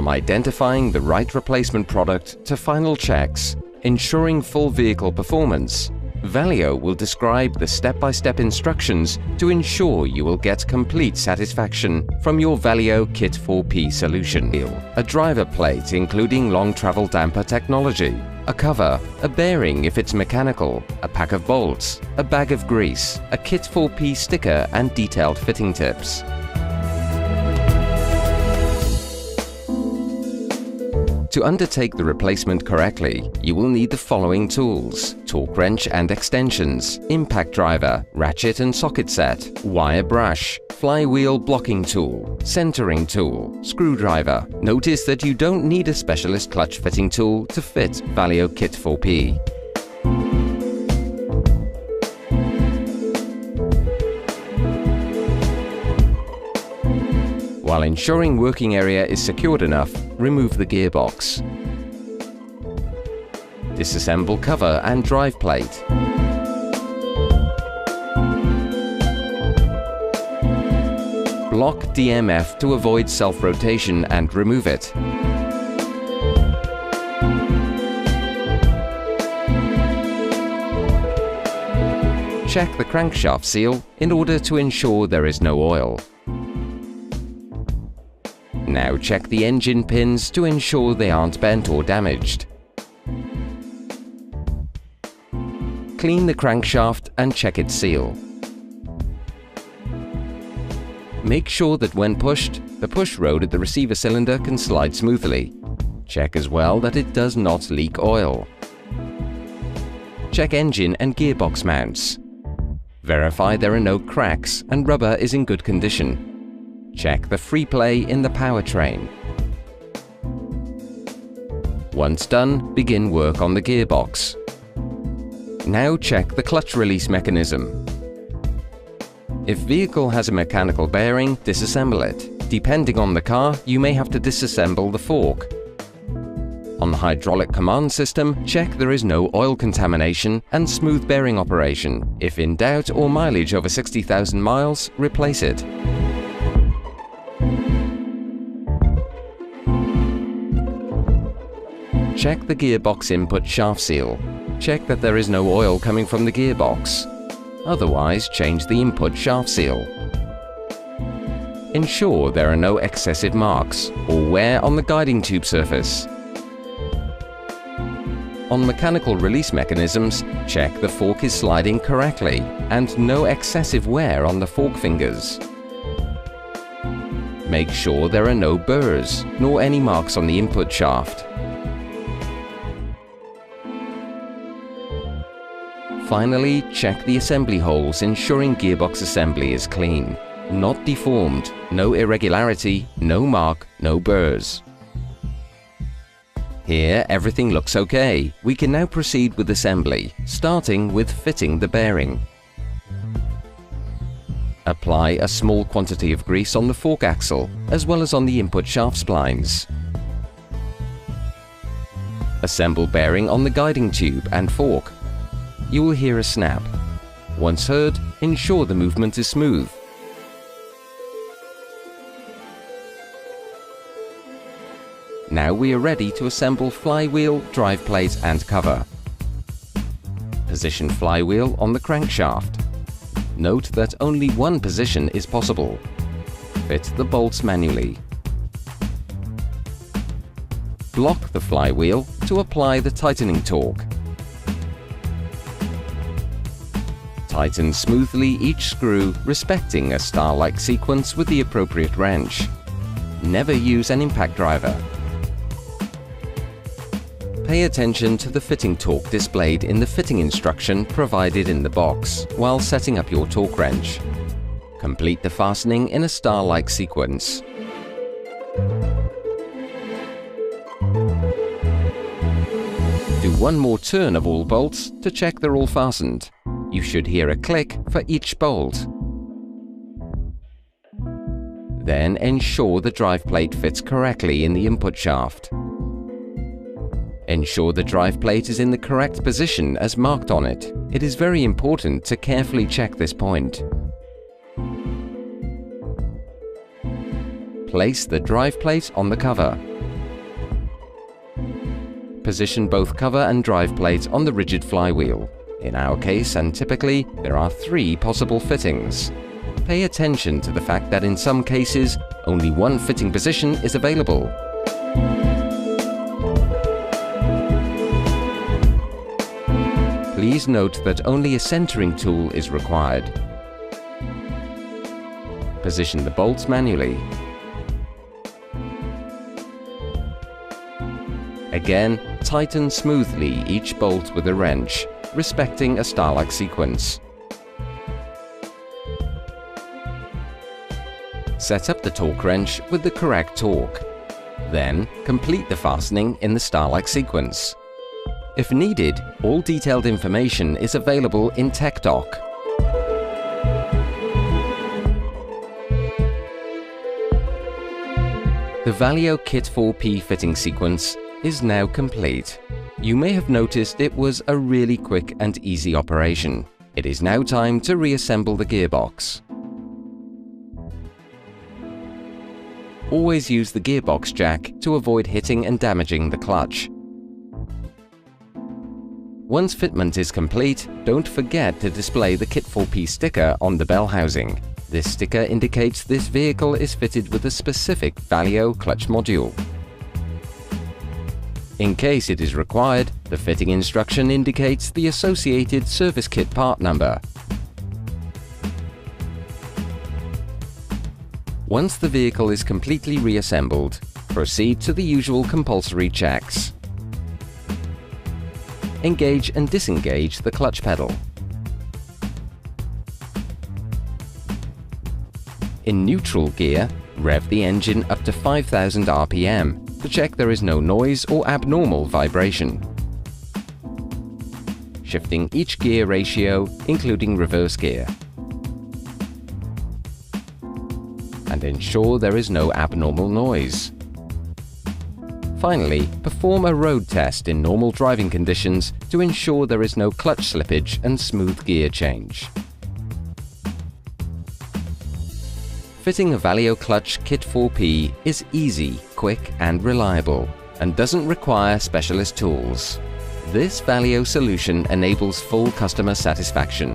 From identifying the right replacement product to final checks, ensuring full vehicle performance, Valeo will describe the step-by-step instructions to ensure you will get complete satisfaction from your Valeo Kit 4P solution. A driver plate including long travel damper technology, a cover, a bearing if it's mechanical, a pack of bolts, a bag of grease, a Kit 4P sticker and detailed fitting tips. To undertake the replacement correctly, you will need the following tools: torque wrench and extensions, impact driver, ratchet and socket set, wire brush, flywheel blocking tool, centering tool, screwdriver. Notice that you don't need a specialist clutch fitting tool to fit Valeo Kit 4P. While ensuring working area is secured enough, remove the gearbox. Disassemble cover and drive plate. Block DMF to avoid self-rotation and remove it. Check the crankshaft seal in order to ensure there is no oil. Now check the engine pins to ensure they aren't bent or damaged. Clean the crankshaft and check its seal. Make sure that when pushed, the push rod at the receiver cylinder can slide smoothly. Check as well that it does not leak oil. Check engine and gearbox mounts. Verify there are no cracks and rubber is in good condition. Check the free play in the powertrain. Once done, begin work on the gearbox. Now check the clutch release mechanism. If vehicle has a mechanical bearing, disassemble it. Depending on the car, you may have to disassemble the fork. On the hydraulic command system, check there is no oil contamination and smooth bearing operation. If in doubt or mileage over 60,000 miles, replace it. Check the gearbox input shaft seal. Check that there is no oil coming from the gearbox. Otherwise, change the input shaft seal. Ensure there are no excessive marks or wear on the guiding tube surface. On mechanical release mechanisms, check the fork is sliding correctly and no excessive wear on the fork fingers. Make sure there are no burrs nor any marks on the input shaft. Finally, check the assembly holes, ensuring gearbox assembly is clean, not deformed, no irregularity, no mark, no burrs. Here, everything looks okay. We can now proceed with assembly, starting with fitting the bearing. Apply a small quantity of grease on the fork axle, as well as on the input shaft splines. Assemble bearing on the guiding tube and fork. You will hear a snap. Once heard, ensure the movement is smooth. Now we are ready to assemble flywheel, drive plate and cover. Position flywheel on the crankshaft. Note that only one position is possible. Fit the bolts manually. Block the flywheel to apply the tightening torque. Tighten smoothly each screw, respecting a star-like sequence with the appropriate wrench. Never use an impact driver. Pay attention to the fitting torque displayed in the fitting instruction provided in the box while setting up your torque wrench. Complete the fastening in a star-like sequence. Do one more turn of all bolts to check they're all fastened. You should hear a click for each bolt. Then ensure the drive plate fits correctly in the input shaft. Ensure the drive plate is in the correct position as marked on it. It is very important to carefully check this point. Place the drive plate on the cover. Position both cover and drive plate on the rigid flywheel. In our case, and typically, there are 3 possible fittings. Pay attention to the fact that in some cases, only one fitting position is available. Please note that only a centering tool is required. Position the bolts manually. Again, tighten smoothly each bolt with a wrench, respecting a star-like sequence. Set up the torque wrench with the correct torque. Then, complete the fastening in the star-like sequence. If needed, all detailed information is available in TechDoc. The Valeo Kit 4P fitting sequence is now complete. You may have noticed it was a really quick and easy operation. It is now time to reassemble the gearbox. Always use the gearbox jack to avoid hitting and damaging the clutch. Once fitment is complete, don't forget to display the Kit 4P sticker on the bell housing. This sticker indicates this vehicle is fitted with a specific Valeo clutch module. In case it is required, the fitting instruction indicates the associated service kit part number. Once the vehicle is completely reassembled, proceed to the usual compulsory checks. Engage and disengage the clutch pedal. In neutral gear, rev the engine up to 5,000 RPM to check there is no noise or abnormal vibration. Shifting each gear ratio, including reverse gear. And ensure there is no abnormal noise. Finally, perform a road test in normal driving conditions to ensure there is no clutch slippage and smooth gear change. Fitting a Valeo Clutch Kit 4P is easy, quick and reliable, and doesn't require specialist tools. This Valeo solution enables full customer satisfaction.